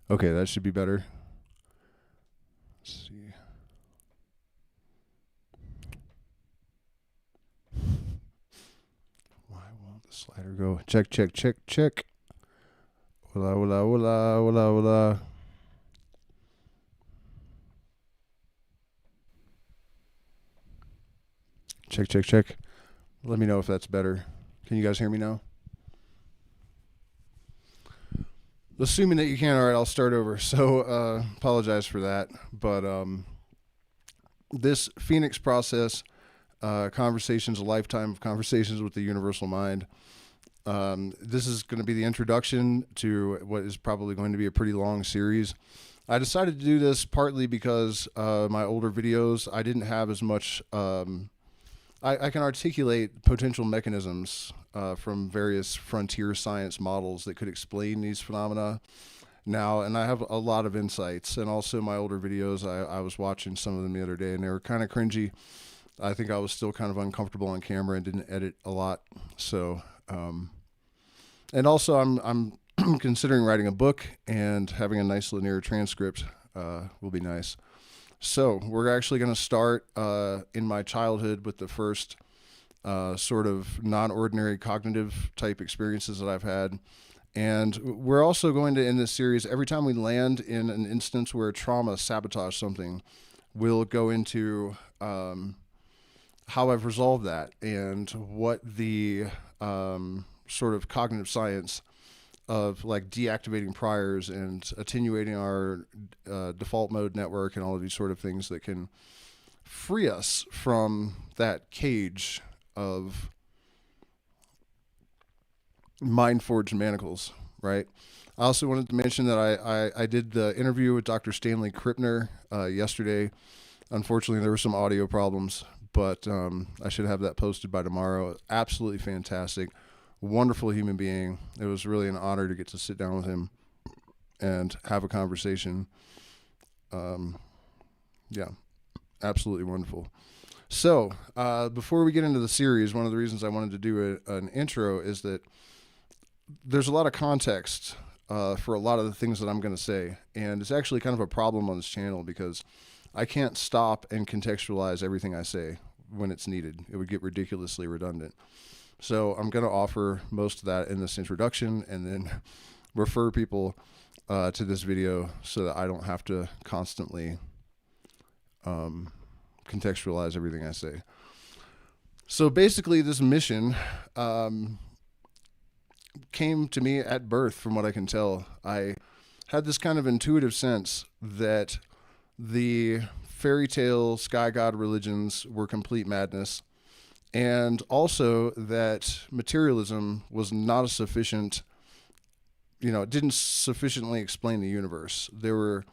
Okay, that should be better. Let's see. Why won't the slider go? Check, check, check, check. Hola, hola, hola, hola, hola. Check, check, check. Let me know if that's better. Can you guys hear me now? Assuming that you can, all right, I'll start over. So, apologize for that. But this Phoenix process, conversations, a lifetime of conversations with the universal mind. This is going to be the introduction to what is probably going to be a pretty long series. I decided to do this partly because my older videos, I didn't have as much. I can articulate potential mechanisms from various frontier science models that could explain these phenomena now, and I have a lot of insights. And also, my older videos, I was watching some of them the other day, and they were kind of cringy. I think I was still kind of uncomfortable on camera and didn't edit a lot. So, and also, I'm considering writing a book, and having a nice linear transcript will be nice. So we're actually going to start in my childhood with the first sort of non-ordinary cognitive type experiences that I've had. And we're also going to, in this series, every time we land in an instance where trauma sabotaged something, we'll go into how I've resolved that and what the sort of cognitive science of like deactivating priors and attenuating our default mode network and all of these sort of things that can free us from that cage of mind forged manacles, right? I also wanted to mention that I did the interview with Dr. Stanley Krippner yesterday. Unfortunately, there were some audio problems, but I should have that posted by tomorrow. Absolutely fantastic. Wonderful human being. It was really an honor to get to sit down with him and have a conversation. Yeah, absolutely wonderful. So, before we get into the series, one of the reasons I wanted to do an intro is that there's a lot of context for a lot of the things that I'm going to say. And it's actually kind of a problem on this channel because I can't stop and contextualize everything I say when it's needed. It would get ridiculously redundant. So I'm going to offer most of that in this introduction and then refer people to this video so that I don't have to constantly contextualize everything I say. So basically, this mission came to me at birth, from what I can tell. I had this kind of intuitive sense that the fairy tale sky god religions were complete madness, and also that materialism was not a sufficient, it didn't sufficiently explain the universe. There were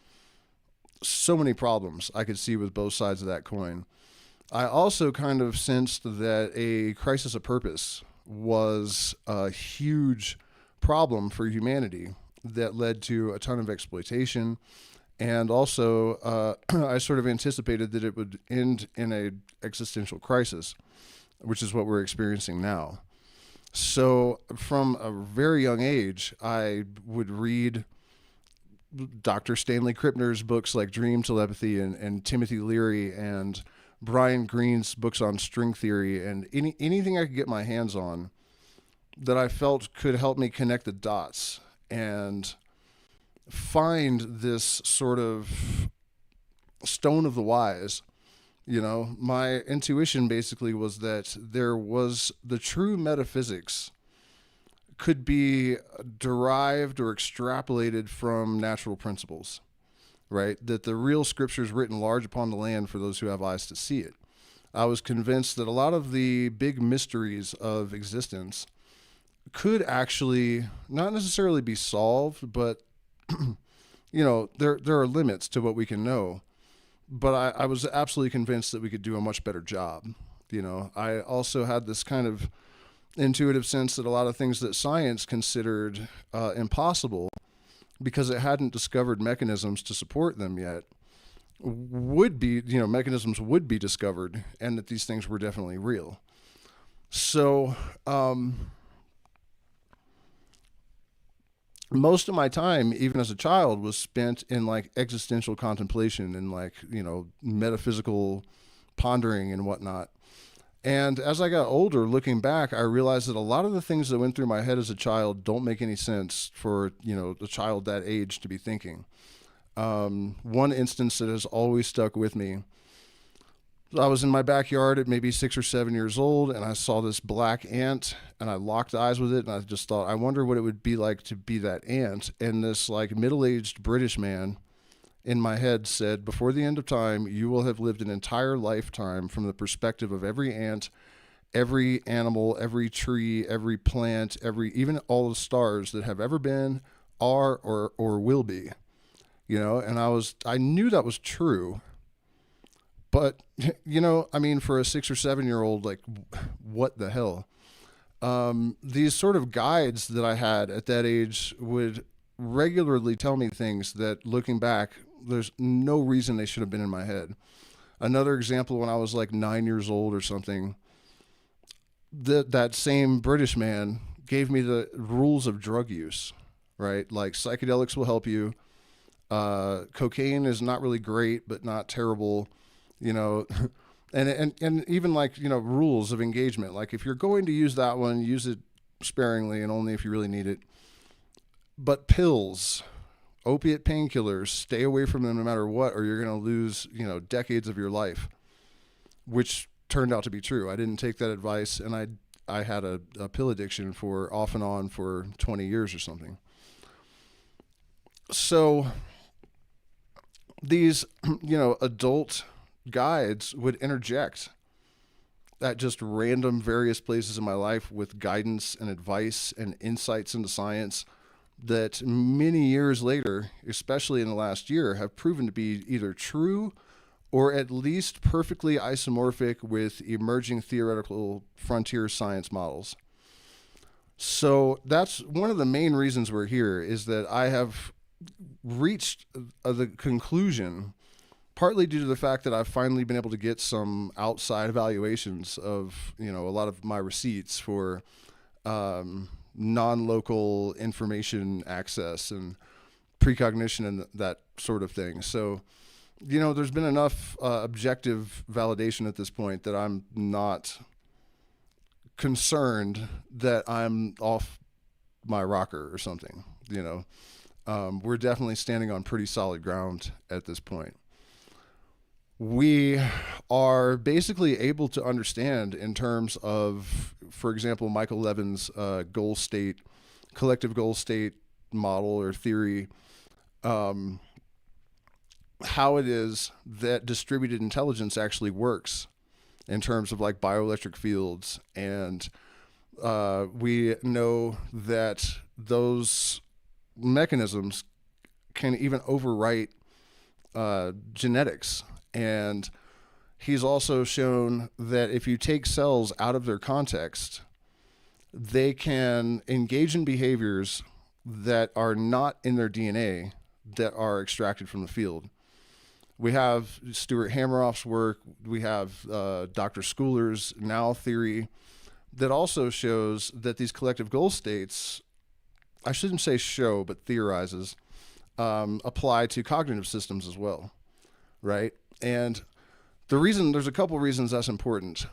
so many problems I could see with both sides of that coin. I also kind of sensed that a crisis of purpose was a huge problem for humanity that led to a ton of exploitation. And also, I sort of anticipated that it would end in a existential crisis, which is what we're experiencing now. So from a very young age, I would read Dr. Stanley Krippner's books like Dream Telepathy and Timothy Leary and Brian Greene's books on string theory and anything I could get my hands on that I felt could help me connect the dots and find this sort of stone of the wise. My intuition basically was that there was the true metaphysics could be derived or extrapolated from natural principles, right? That the real scriptures written large upon the land for those who have eyes to see it. I was convinced that a lot of the big mysteries of existence could actually not necessarily be solved, but there are limits to what we can know. But I was absolutely convinced that we could do a much better job. I also had this kind of intuitive sense that a lot of things that science considered impossible because it hadn't discovered mechanisms to support them yet would be, mechanisms would be discovered, and that these things were definitely real. So most of my time, even as a child, was spent in like existential contemplation and like, metaphysical pondering and whatnot. And as I got older, looking back, I realized that a lot of the things that went through my head as a child don't make any sense for, a child that age to be thinking. One instance that has always stuck with me, I was in my backyard at maybe 6 or 7 years old, and I saw this black ant, and I locked eyes with it, and I just thought, I wonder what it would be like to be that ant. And this like middle-aged British man in my head said, before the end of time, you will have lived an entire lifetime from the perspective of every ant, every animal, every tree, every plant, even all the stars that have ever been, are, or will be. And I knew that was true. But, for a 6 or 7 year old, like, what the hell? These sort of guides that I had at that age would regularly tell me things that, looking back, there's no reason they should have been in my head. Another example, when I was like 9 years old or something, that same British man gave me the rules of drug use, right? Like, psychedelics will help you. Cocaine is not really great, but not terrible. And even like, rules of engagement. Like, if you're going to use that one, use it sparingly and only if you really need it. But pills, opiate painkillers, stay away from them no matter what, or you're going to lose, decades of your life, which turned out to be true. I didn't take that advice, and I had a pill addiction for off and on for 20 years or something. So these, adult guides would interject at just random various places in my life with guidance and advice and insights into science that many years later, especially in the last year, have proven to be either true or at least perfectly isomorphic with emerging theoretical frontier science models. So that's one of the main reasons we're here, is that I have reached the conclusion, partly due to the fact that I've finally been able to get some outside evaluations of, a lot of my receipts for non-local information access and precognition and that sort of thing. So, there's been enough objective validation at this point that I'm not concerned that I'm off my rocker or something. We're definitely standing on pretty solid ground at this point. We are basically able to understand, in terms of, for example, Michael Levin's collective goal state model or theory, how it is that distributed intelligence actually works in terms of like bioelectric fields. And we know that those mechanisms can even overwrite genetics. And he's also shown that if you take cells out of their context, they can engage in behaviors that are not in their DNA that are extracted from the field. We have Stuart Hameroff's work. We have Dr. Schooler's now theory that also shows that these collective goal states, I shouldn't say show, but theorizes, apply to cognitive systems as well, right? And there's a couple reasons that's important.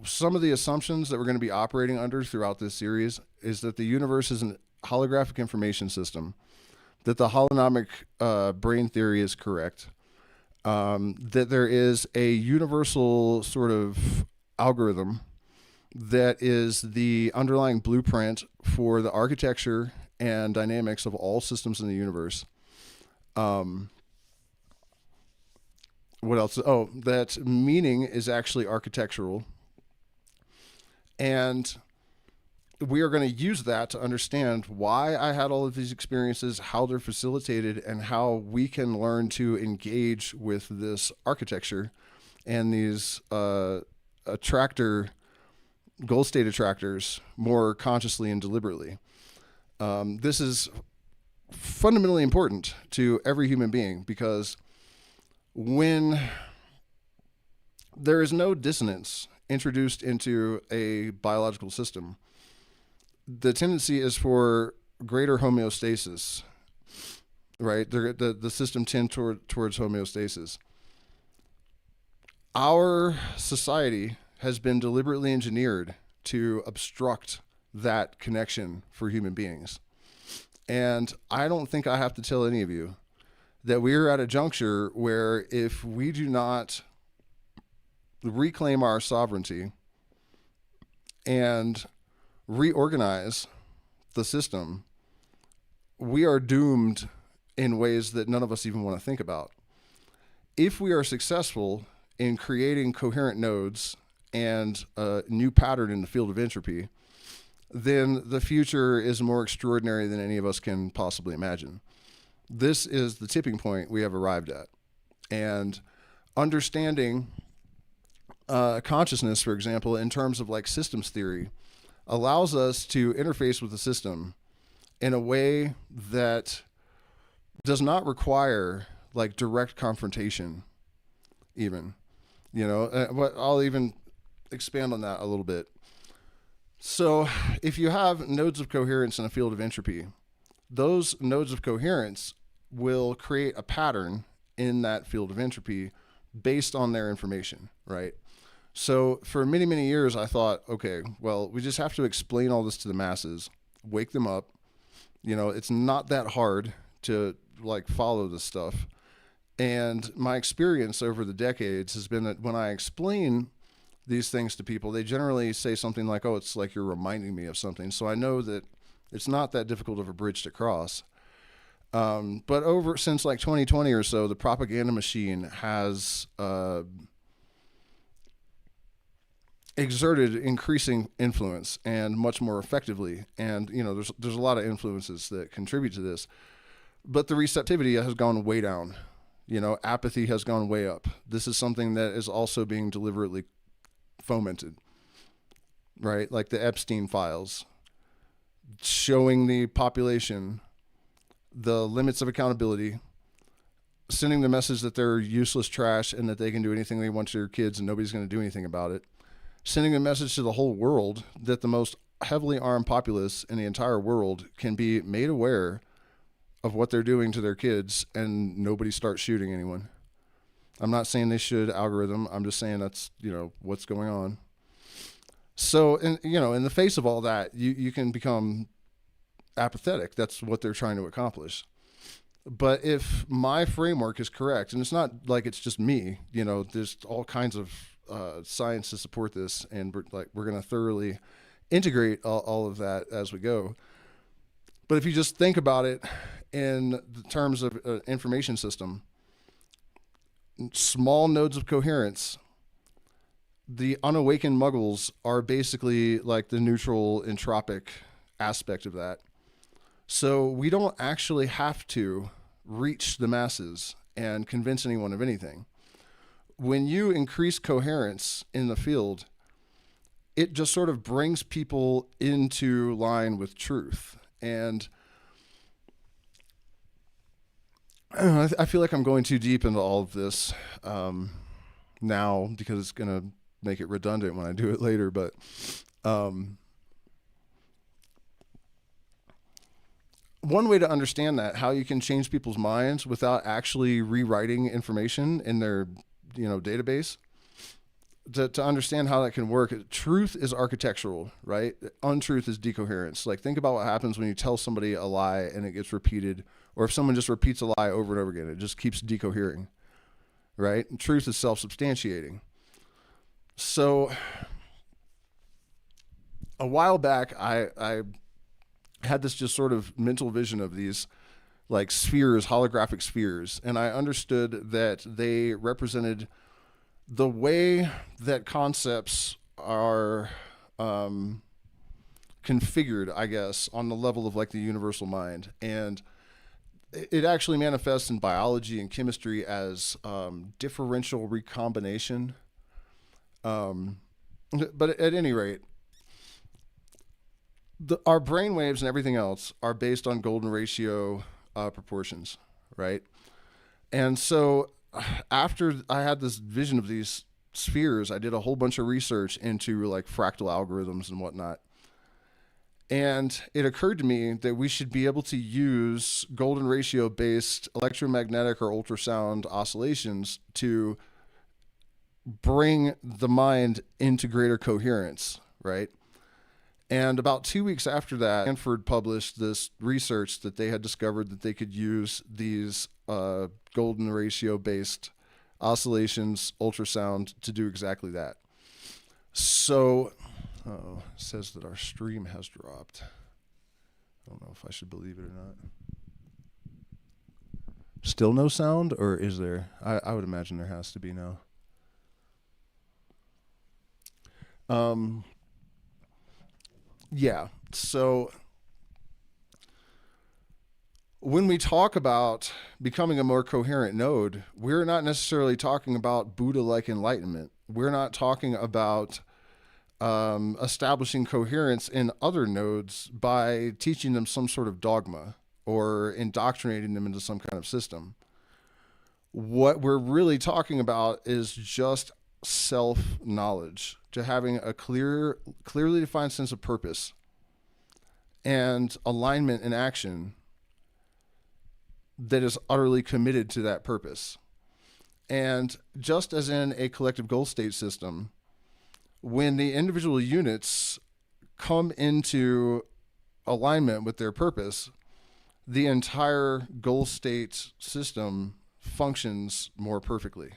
Some of the assumptions that we're going to be operating under throughout this series is that the universe is a holographic information system, that the holonomic brain theory is correct, that there is a universal sort of algorithm that is the underlying blueprint for the architecture and dynamics of all systems in the universe. What else? Oh, that meaning is actually architectural. And we are going to use that to understand why I had all of these experiences, how they're facilitated, and how we can learn to engage with this architecture and these goal state attractors more consciously and deliberately. This is fundamentally important to every human being, because when there is no dissonance introduced into a biological system, the tendency is for greater homeostasis, right? The system tends towards homeostasis. Our society has been deliberately engineered to obstruct that connection for human beings. And I don't think I have to tell any of you that we are at a juncture where if we do not reclaim our sovereignty and reorganize the system, we are doomed in ways that none of us even want to think about. If we are successful in creating coherent nodes and a new pattern in the field of entropy, then the future is more extraordinary than any of us can possibly imagine. This is the tipping point we have arrived at. And understanding consciousness, for example, in terms of like systems theory, allows us to interface with the system in a way that does not require like direct confrontation even, but I'll even expand on that a little bit. So if you have nodes of coherence in a field of entropy, those nodes of coherence will create a pattern in that field of entropy based on their information, right? So for many, many years, I thought, okay, well, we just have to explain all this to the masses, wake them up. It's not that hard to like follow this stuff. And my experience over the decades has been that when I explain these things to people, they generally say something like, oh, it's like you're reminding me of something. So I know that it's not that difficult of a bridge to cross. But since like 2020 or so, the propaganda machine has exerted increasing influence and much more effectively. And, there's a lot of influences that contribute to this. But the receptivity has gone way down. Apathy has gone way up. This is something that is also being deliberately fomented, right? Like the Epstein files, showing the population the limits of accountability, sending the message that they're useless trash and that they can do anything they want to their kids and nobody's going to do anything about it, sending a message to the whole world that the most heavily armed populace in the entire world can be made aware of what they're doing to their kids and nobody starts shooting anyone. I'm not saying they should algorithm. I'm just saying that's, what's going on. So, in the face of all that, you can become apathetic. That's what they're trying to accomplish. But if my framework is correct, and it's not like it's just me, there's all kinds of science to support this, and we're going to thoroughly integrate all of that as we go. But if you just think about it in the terms of an information system, small nodes of coherence, the unawakened muggles are basically like the neutral entropic aspect of that. So we don't actually have to reach the masses and convince anyone of anything. When you increase coherence in the field, it just sort of brings people into line with truth. And I feel like I'm going too deep into all of this now because it's going to make it redundant when I do it later. But one way to understand that, how you can change people's minds without actually rewriting information in their database, to understand how that can work, truth is architectural, right? Untruth is decoherence. Like, think about what happens when you tell somebody a lie and it gets repeated, or if someone just repeats a lie over and over again, it just keeps decohering, right? And truth is self-substantiating. So a while back, I had this just sort of mental vision of these like spheres, holographic spheres, and I understood that they represented the way that concepts are configured, I guess, on the level of like the universal mind. And it actually manifests in biology and chemistry as differential recombination. But at any rate, our brain waves and everything else are based on golden ratio proportions, right? And so after I had this vision of these spheres, I did a whole bunch of research into like fractal algorithms and whatnot. And it occurred to me that we should be able to use golden ratio based electromagnetic or ultrasound oscillations to bring the mind into greater coherence, right? And about 2 weeks after that, Stanford published this research that they had discovered that they could use these golden ratio based oscillations, ultrasound, to do exactly that. So, it says that our stream has dropped. I don't know if I should believe it or not. Still no sound, or is there? I would imagine there has to be now. Yeah, so when we talk about becoming a more coherent node, we're not necessarily talking about Buddha-like enlightenment. We're not talking about establishing coherence in other nodes by teaching them some sort of dogma or indoctrinating them into some kind of system. What we're really talking about is just self-knowledge, to having a clearly defined sense of purpose and alignment in action that is utterly committed to that purpose. And just as in a collective goal state system, when the individual units come into alignment with their purpose, the entire goal state system functions more perfectly.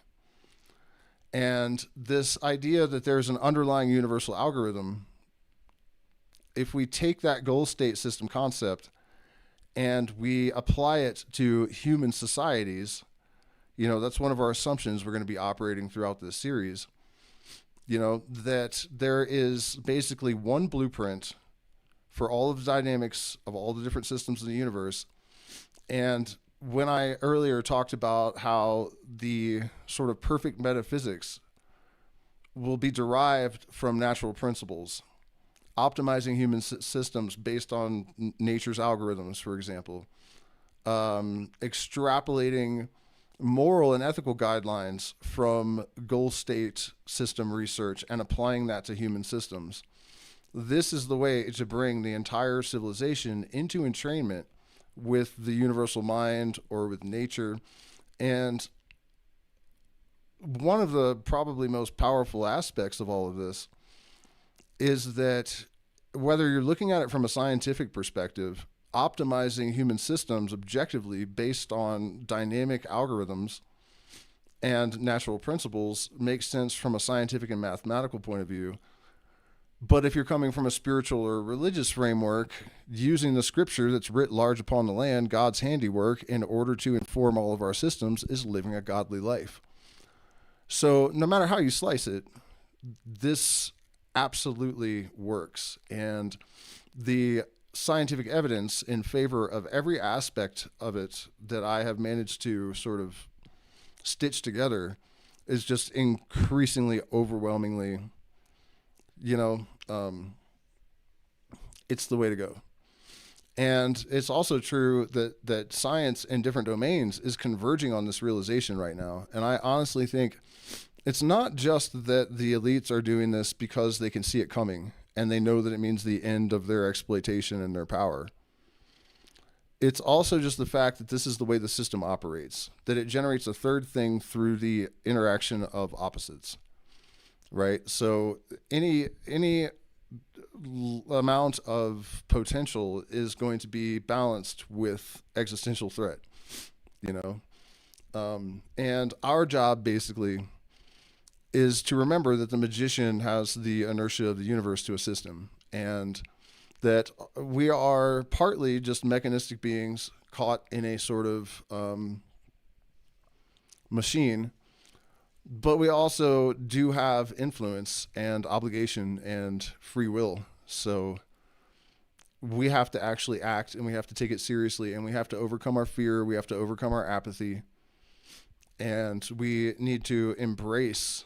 And this idea that there's an underlying universal algorithm, if we take that goal state system concept and we apply it to human societies, that's one of our assumptions we're going to be operating throughout this series, that there is basically one blueprint for all of the dynamics of all the different systems in the universe. And when I earlier talked about how the sort of perfect metaphysics will be derived from natural principles, optimizing human systems based on nature's algorithms, for example, extrapolating moral and ethical guidelines from goal state system research and applying that to human systems. This is the way to bring the entire civilization into entrainment with the universal mind or with nature. And one of the probably most powerful aspects of all of this is that whether you're looking at it from a scientific perspective, optimizing human systems objectively based on dynamic algorithms and natural principles makes sense from a scientific and mathematical point of view. But if you're coming from a spiritual or religious framework, using the scripture that's writ large upon the land, God's handiwork, in order to inform all of our systems, is living a godly life. So no matter how you slice it, this absolutely works. And the scientific evidence in favor of every aspect of it that I have managed to sort of stitch together is just increasingly, overwhelmingly, it's the way to go. And it's also true that science in different domains is converging on this realization right now. And I honestly think it's not just that the elites are doing this because they can see it coming and they know that it means the end of their exploitation and their power. It's also just the fact that this is the way the system operates, that it generates a third thing through the interaction of opposites, right? So any amount of potential is going to be balanced with existential threat, and our job basically is to remember that the magician has the inertia of the universe to assist him, and that we are partly just mechanistic beings caught in a sort of machine, but we also do have influence and obligation and free will. So we have to actually act, and we have to take it seriously, and we have to overcome our fear. We have to overcome our apathy, and we need to embrace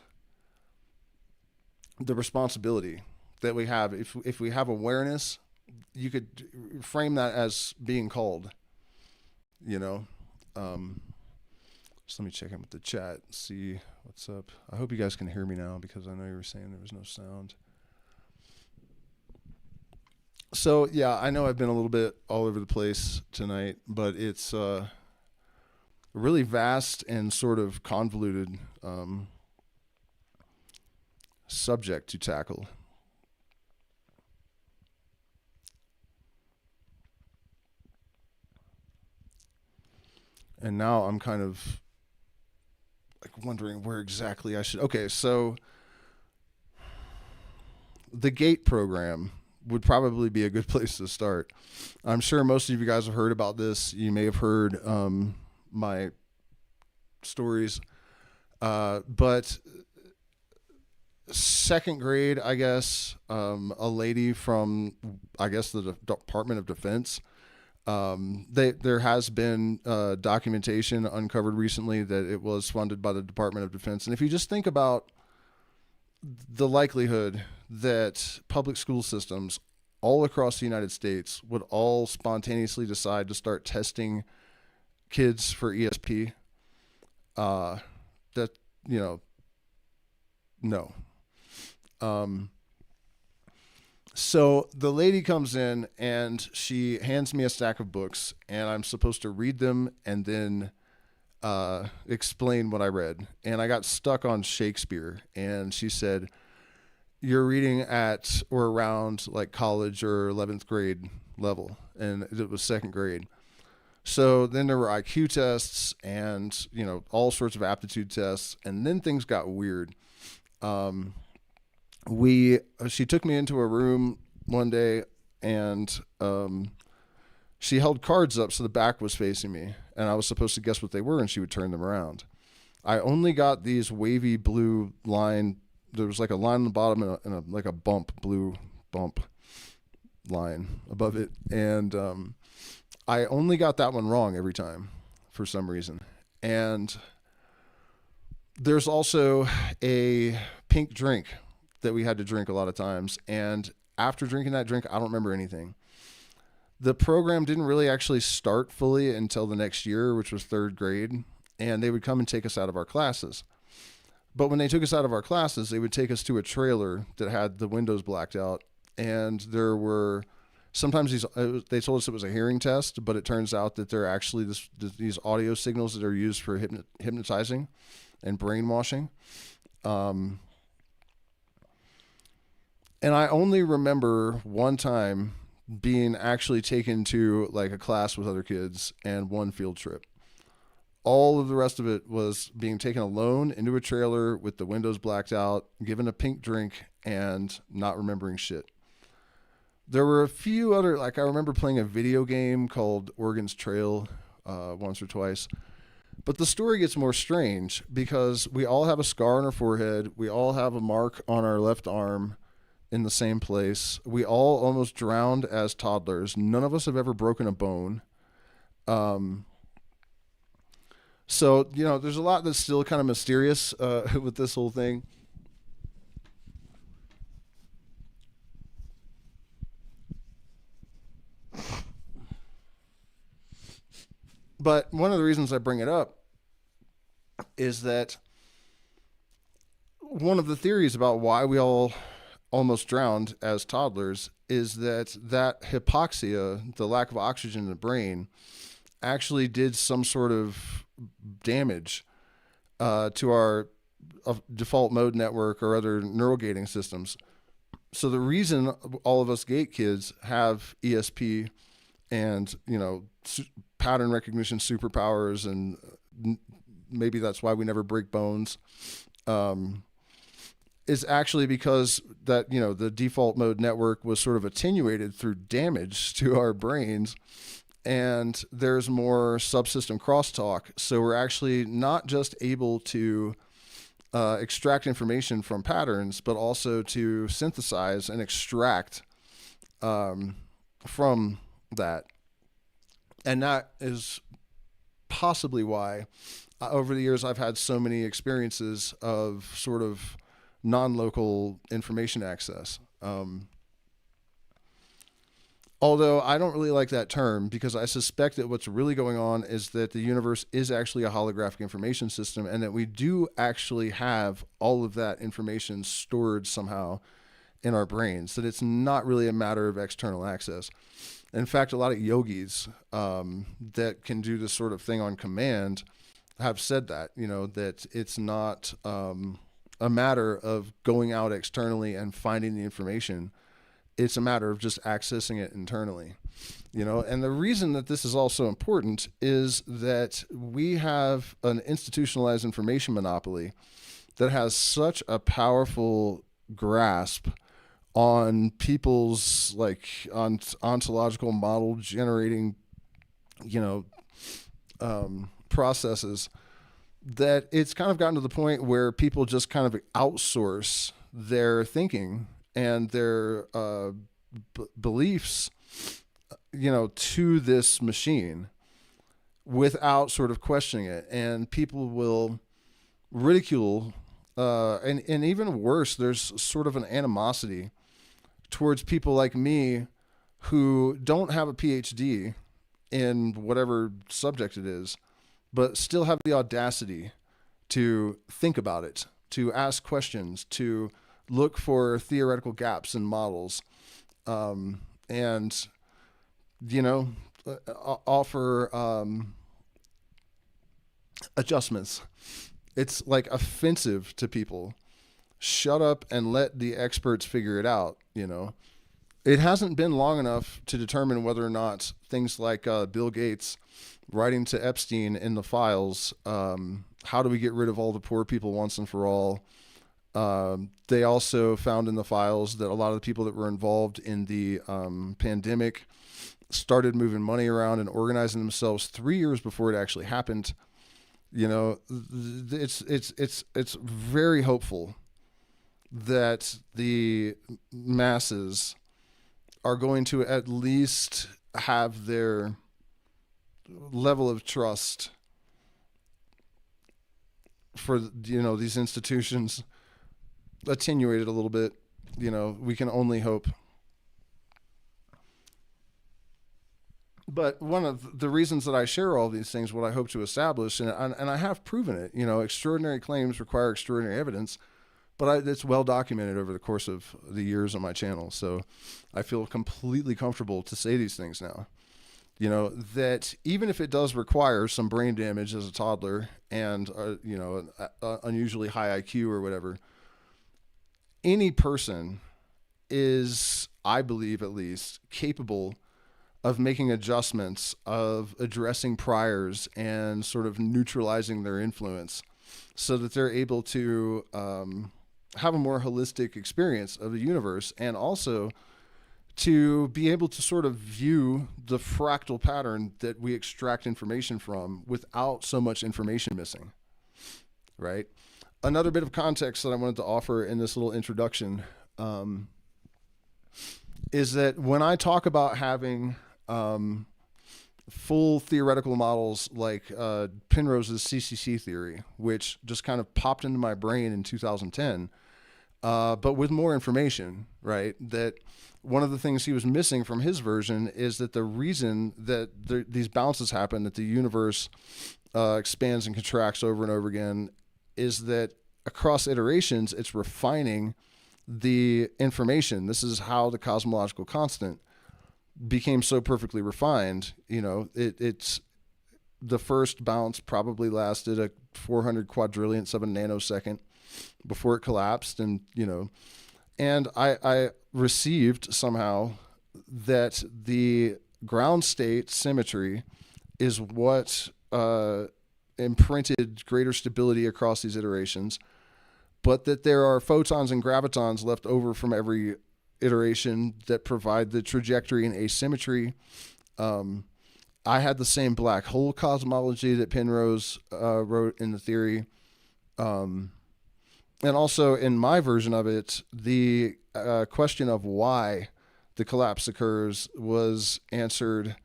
the responsibility that we have. If we have awareness, you could frame that as being called, So let me check in with the chat, see what's up. I hope you guys can hear me now, because I know you were saying there was no sound. So yeah, I know I've been a little bit all over the place tonight, but it's a really vast and sort of convoluted subject to tackle. And now I'm kind of like wondering where exactly I should. Okay, so the GATE program would probably be a good place to start. I'm sure most of you guys have heard about this. You may have heard my stories, but second grade, I guess, a lady from, I guess, the Department of Defense. There has been documentation uncovered recently that it was funded by the Department of Defense. And if you just think about the likelihood that public school systems all across the United States would all spontaneously decide to start testing kids for ESP, that, you know, no. Um, so the lady comes in and she hands me a stack of books, and I'm supposed to read them and then explain what I read. And I got stuck on Shakespeare, and she said, "You're reading at or around like college or 11th grade level," and it was second grade. So then there were IQ tests and, all sorts of aptitude tests, and then things got weird. Um, we She took me into a room one day, and she held cards up so the back was facing me, and I was supposed to guess what they were, and she would turn them around. I only got these wavy blue line. There was like a line on the bottom and like a blue bump line above it, and I only got that one wrong every time for some reason. And there's also a pink drink that we had to drink a lot of times, and after drinking that drink, I don't remember anything. The program didn't really actually start fully until the next year, which was third grade, and they would come and take us out of our classes. But when they took us out of our classes, they would take us to a trailer that had the windows blacked out, and there were sometimes they told us it was a hearing test, but it turns out that they're actually these audio signals that are used for hypnotizing and brainwashing. Um, and I only remember one time being actually taken to like a class with other kids and one field trip. All of the rest of it was being taken alone into a trailer with the windows blacked out, given a pink drink, and not remembering shit. There were a few other, like I remember playing a video game called Oregon's Trail once or twice. But the story gets more strange because we all have a scar on our forehead. We all have a mark on our left arm in the same place. We all almost drowned as toddlers. None of us have ever broken a bone. So, there's a lot that's still kind of mysterious with this whole thing. But one of the reasons I bring it up is that one of the theories about why we all almost drowned as toddlers is that hypoxia, the lack of oxygen in the brain, actually did some sort of damage to our default mode network or other neural gating systems. So the reason all of us gate kids have ESP and, pattern recognition superpowers, and maybe that's why we never break bones, is actually because that, the default mode network was sort of attenuated through damage to our brains, and there's more subsystem crosstalk. So we're actually not just able to extract information from patterns, but also to synthesize and extract from that. And that is possibly why over the years I've had so many experiences of sort of non-local information access. Although I don't really like that term, because I suspect that what's really going on is that the universe is actually a holographic information system, and that we do actually have all of that information stored somehow in our brains, that it's not really a matter of external access. In fact, a lot of yogis that can do this sort of thing on command have said that, that it's not a matter of going out externally and finding the information. It's a matter of just accessing it internally, and the reason that this is also important is that we have an institutionalized information monopoly that has such a powerful grasp on people's ontological model generating, processes, that it's kind of gotten to the point where people just kind of outsource their thinking and their beliefs, to this machine without sort of questioning it. And people will ridicule, and even worse, there's sort of an animosity towards people like me who don't have a PhD in whatever subject it is, but still have the audacity to think about it, to ask questions, to look for theoretical gaps in models, and, offer adjustments. It's like offensive to people. Shut up and let the experts figure it out. It hasn't been long enough to determine whether or not things like Bill Gates writing to Epstein in the files, how do we get rid of all the poor people once and for all? They also found in the files that a lot of the people that were involved in the pandemic started moving money around and organizing themselves 3 years before it actually happened. It's very hopeful that the masses are going to at least have their level of trust for, these institutions attenuated a little bit. We can only hope. But one of the reasons that I share all these things, what I hope to establish, and I have proven it, extraordinary claims require extraordinary evidence, but it's well documented over the course of the years on my channel. So I feel completely comfortable to say these things now, that even if it does require some brain damage as a toddler and, unusually high IQ or whatever, any person is, I believe at least, capable of making adjustments, of addressing priors and sort of neutralizing their influence so that they're able to have a more holistic experience of the universe, and also to be able to sort of view the fractal pattern that we extract information from without so much information missing, right? Another bit of context that I wanted to offer in this little introduction is that when I talk about having full theoretical models like Penrose's CCC theory, which just kind of popped into my brain in 2010, but with more information, right? That one of the things he was missing from his version is that the reason that these bounces happen, that the universe expands and contracts over and over again, is that across iterations, it's refining the information. This is how the cosmological constant became so perfectly refined. It's the first bounce probably lasted a 400 quadrillionths of a nanosecond before it collapsed. And, and I received somehow that the ground state symmetry is what imprinted greater stability across these iterations, but that there are photons and gravitons left over from every iteration that provide the trajectory and asymmetry. I had the same black hole cosmology that Penrose wrote in the theory. And also in my version of it, the question of why the collapse occurs was answered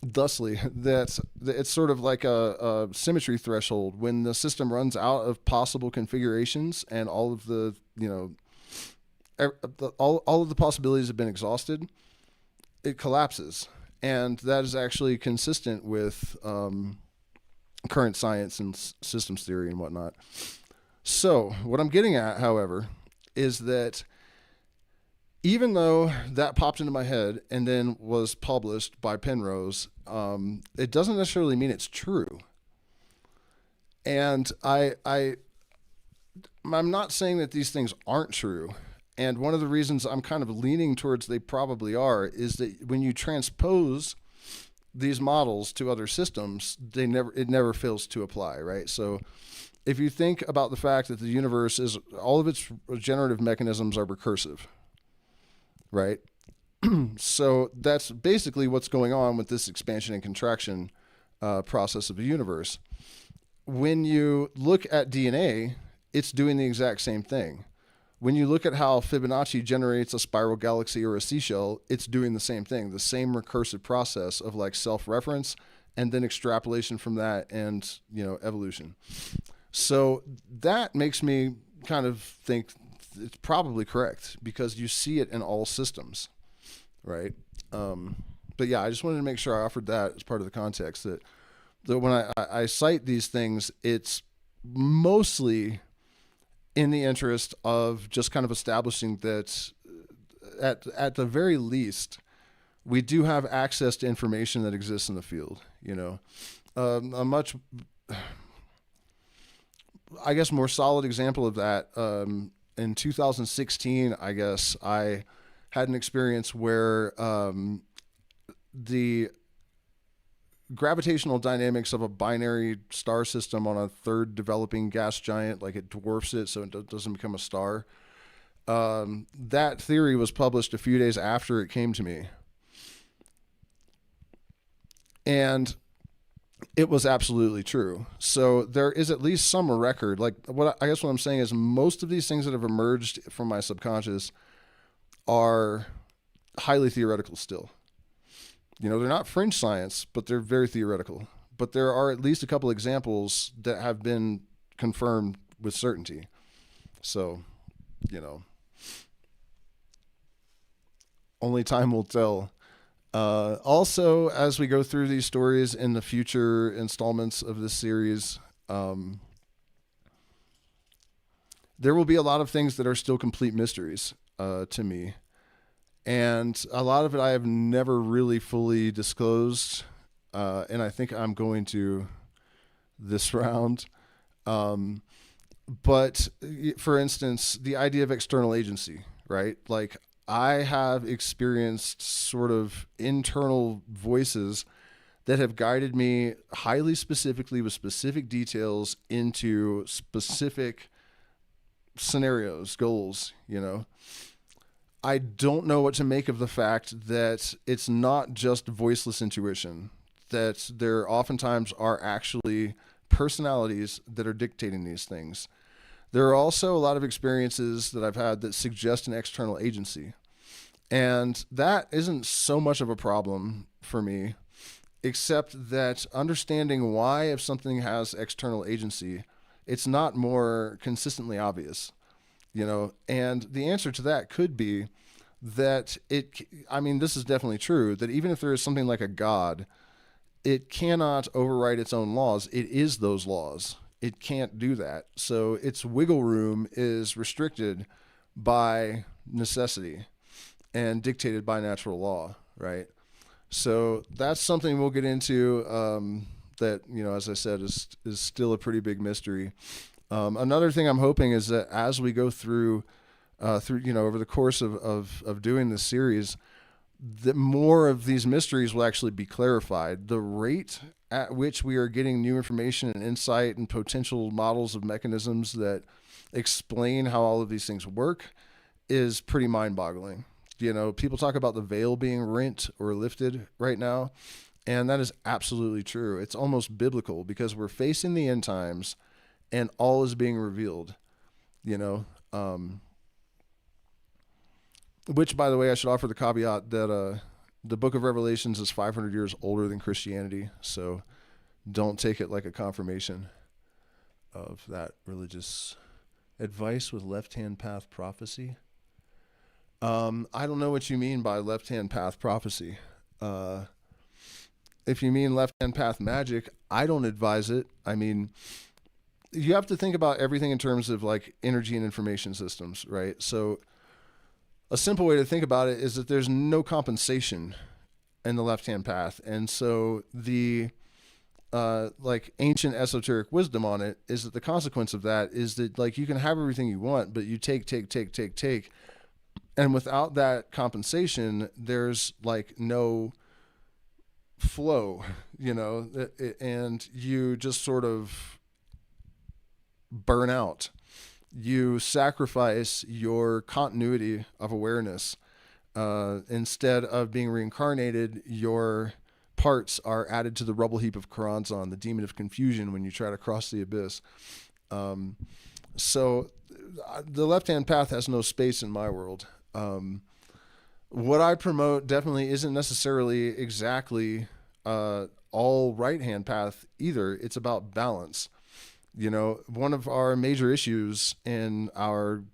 thusly, that it's sort of like a symmetry threshold. When the system runs out of possible configurations and all of the, all of the possibilities have been exhausted, it collapses. And that is actually consistent with current science and systems theory and whatnot. So what I'm getting at, however, is that even though that popped into my head and then was published by Penrose, it doesn't necessarily mean it's true. And I'm not saying that these things aren't true. And one of the reasons I'm kind of leaning towards they probably are is that when you transpose these models to other systems, it never fails to apply, right? So if you think about the fact that the universe is, all of its generative mechanisms are recursive, right? So that's basically what's going on with this expansion and contraction process of the universe. When you look at DNA, it's doing the exact same thing. When you look at how Fibonacci generates a spiral galaxy or a seashell, it's doing the same thing, the same recursive process of like self-reference and then extrapolation from that and, evolution. So that makes me kind of think it's probably correct because you see it in all systems, right? But yeah, I just wanted to make sure I offered that as part of the context that when I cite these things, it's mostly in the interest of just kind of establishing that at the very least, we do have access to information that exists in the field, a much, I guess, more solid example of that. In 2016, I guess I had an experience where the gravitational dynamics of a binary star system on a third developing gas giant, like it dwarfs it so it doesn't become a star. That theory was published a few days after it came to me. And it was absolutely true. So there is at least some record. Like what I'm saying is most of these things that have emerged from my subconscious are highly theoretical still. They're not fringe science, but they're very theoretical. But there are at least a couple examples that have been confirmed with certainty. So, only time will tell. Also, as we go through these stories in the future installments of this series, there will be a lot of things that are still complete mysteries to me. And a lot of it I have never really fully disclosed, and I think I'm going to this round. But for instance, the idea of external agency, right? Like I have experienced sort of internal voices that have guided me highly specifically with specific details into specific scenarios, goals, I don't know what to make of the fact that it's not just voiceless intuition, that there oftentimes are actually personalities that are dictating these things. There are also a lot of experiences that I've had that suggest an external agency. And that isn't so much of a problem for me, except that understanding why if something has external agency, it's not more consistently obvious. And the answer to that could be that this is definitely true, that even if there is something like a God, it cannot override its own laws. It is those laws. It can't do that. So its wiggle room is restricted by necessity and dictated by natural law, right? So that's something we'll get into that, as I said, is still a pretty big mystery. Another thing I'm hoping is that as we go through over the course of doing this series, that more of these mysteries will actually be clarified. The rate at which we are getting new information and insight and potential models of mechanisms that explain how all of these things work is pretty mind-boggling. People talk about the veil being rent or lifted right now, and that is absolutely true. It's almost biblical because we're facing the end times and all is being revealed, which, by the way, I should offer the caveat that the book of Revelations is 500 years older than Christianity, so don't take it like a confirmation of that religious advice with left-hand path prophecy. I don't know what you mean by left-hand path prophecy. If you mean left-hand path magic, I don't advise it. you have to think about everything in terms of like energy and information systems, right? So a simple way to think about it is that there's no compensation in the left-hand path. And so the like ancient esoteric wisdom on it is that the consequence of that is that like you can have everything you want, but you take. And without that compensation, there's like no flow, and you just sort of burn out. You sacrifice your continuity of awareness. Instead of being reincarnated, your parts are added to the rubble heap of Karanzan, the demon of confusion, when you try to cross the abyss. So the left-hand path has no space in my world. What I promote definitely isn't necessarily exactly all right-hand path either. It's about balance. One of our major issues in our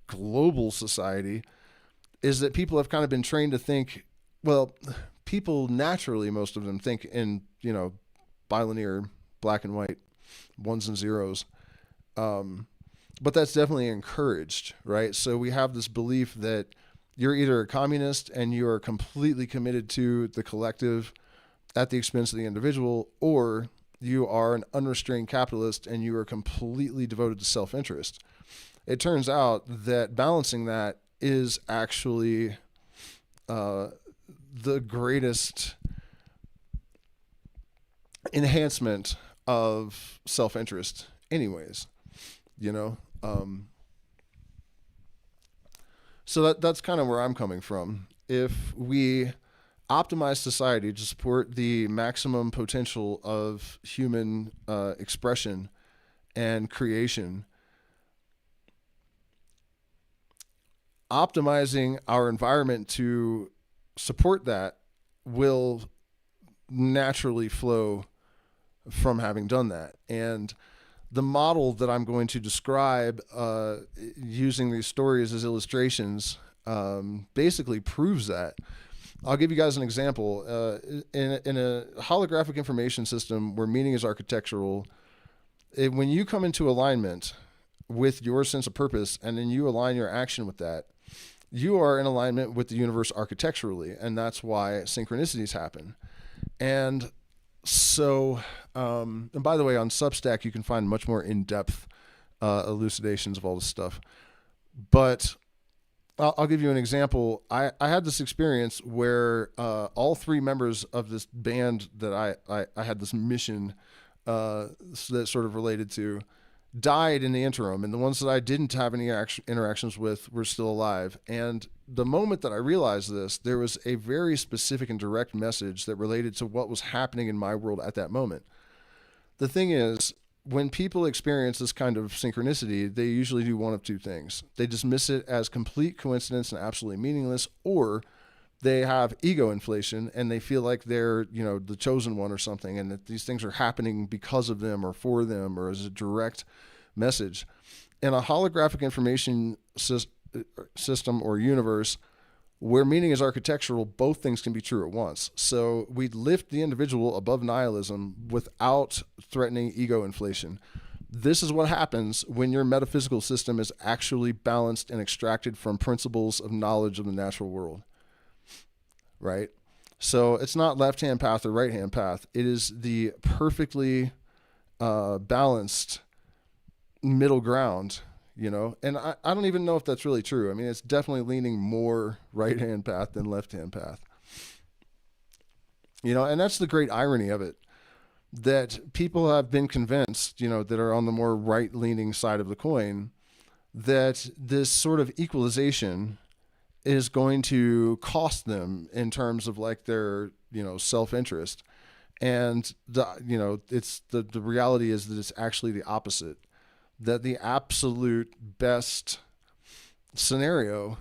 global society is that people have kind of been trained to think, well, people naturally, most of them think in, bilinear, black and white, ones and zeros. But that's definitely encouraged, right? So we have this belief that you're either a communist and you are completely committed to the collective at the expense of the individual, or you are an unrestrained capitalist and you are completely devoted to self-interest. It turns out that balancing that is actually the greatest enhancement of self-interest anyways, so that's kind of where I'm coming from. If we optimize society to support the maximum potential of human expression and creation, optimizing our environment to support that will naturally flow from having done that. And the model that I'm going to describe using these stories as illustrations basically proves that. I'll give you guys an example. In a holographic information system where meaning is architectural, when you come into alignment with your sense of purpose and then you align your action with that, you are in alignment with the universe architecturally, and that's why synchronicities happen. And so, and by the way, on Substack, you can find much more in-depth elucidations of all this stuff. But I'll give you an example. I had this experience where all three members of this band that I had this mission that sort of related to died in the interim, and the ones that I didn't have any interactions with were still alive. And the moment that I realized this, there was a very specific and direct message that related to what was happening in my world at that moment. The thing is, when people experience this kind of synchronicity, they usually do one of two things. They dismiss it as complete coincidence and absolutely meaningless, or they have ego inflation and they feel like they're, the chosen one or something, and that these things are happening because of them or for them or as a direct message. In a holographic information system or universe where meaning is architectural, both things can be true at once. So we lift the individual above nihilism without threatening ego inflation. This is what happens when your metaphysical system is actually balanced and extracted from principles of knowledge of the natural world. Right? So it's not left-hand path or right-hand path. It is the perfectly balanced middle ground, and I don't even know if that's really true. I mean, it's definitely leaning more right-hand path than left-hand path. And that's the great irony of it, that people have been convinced, that are on the more right-leaning side of the coin, that this sort of equalization is going to cost them in terms of like their, self-interest. And it's the reality is that it's actually the opposite, that the absolute best scenario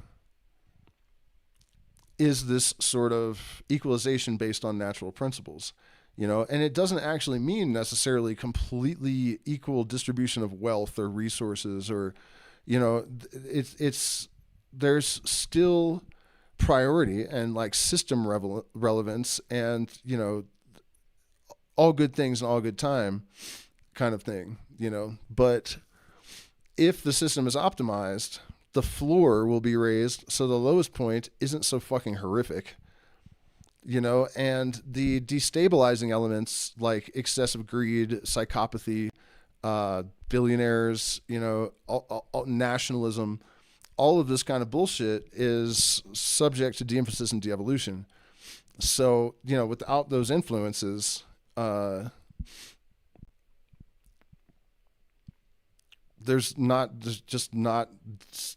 is this sort of equalization based on natural principles, and it doesn't actually mean necessarily completely equal distribution of wealth or resources or, it's there's still priority and like system relevance and, all good things in all good time kind of thing, But if the system is optimized, the floor will be raised so the lowest point isn't so fucking horrific, and the destabilizing elements like excessive greed, psychopathy, billionaires, nationalism, all of this kind of bullshit is subject to de-emphasis and de-evolution. So, without those influences, there's just not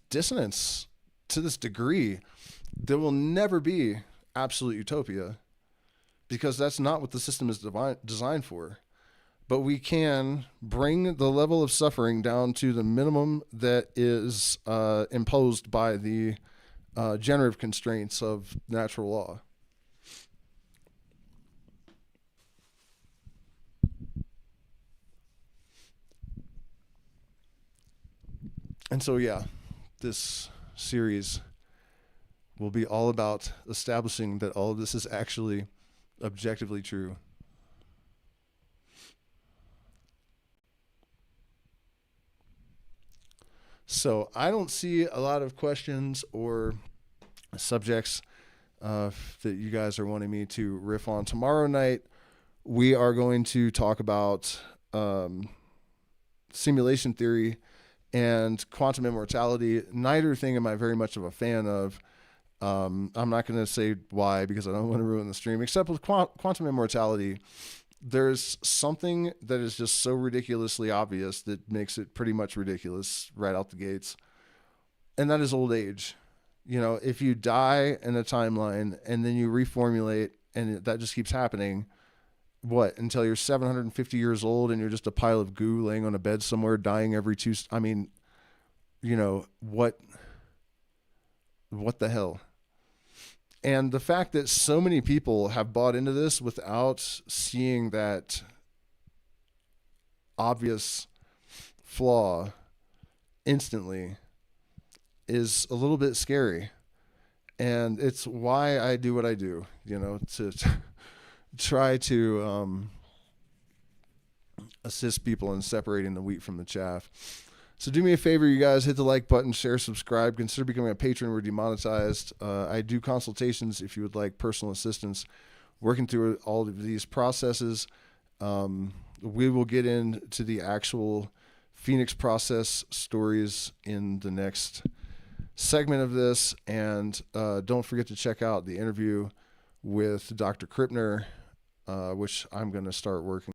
dissonance to this degree. There will never be absolute utopia because that's not what the system is designed for. But we can bring the level of suffering down to the minimum that is imposed by the generative constraints of natural law. And so, this series will be all about establishing that all of this is actually objectively true. So I don't see a lot of questions or subjects that you guys are wanting me to riff on. Tomorrow night, we are going to talk about simulation theory and quantum immortality. Neither thing am I very much of a fan of. I'm not going to say why because I don't want to ruin the stream, except with quantum immortality, there's something that is just so ridiculously obvious that makes it pretty much ridiculous right out the gates. And that is old age. If you die in a timeline and then you reformulate and that just keeps happening, until you're 750 years old and you're just a pile of goo laying on a bed somewhere dying every what the hell? And the fact that so many people have bought into this without seeing that obvious flaw instantly is a little bit scary. And it's why I do what I do, to try to assist people in separating the wheat from the chaff. So do me a favor, you guys, hit the like button, share, subscribe, consider becoming a patron. We're demonetized. I do consultations if you would like personal assistance working through all of these processes. We will get into the actual Phoenix process stories in the next segment of this. And don't forget to check out the interview with Dr. Krippner, which I'm going to start working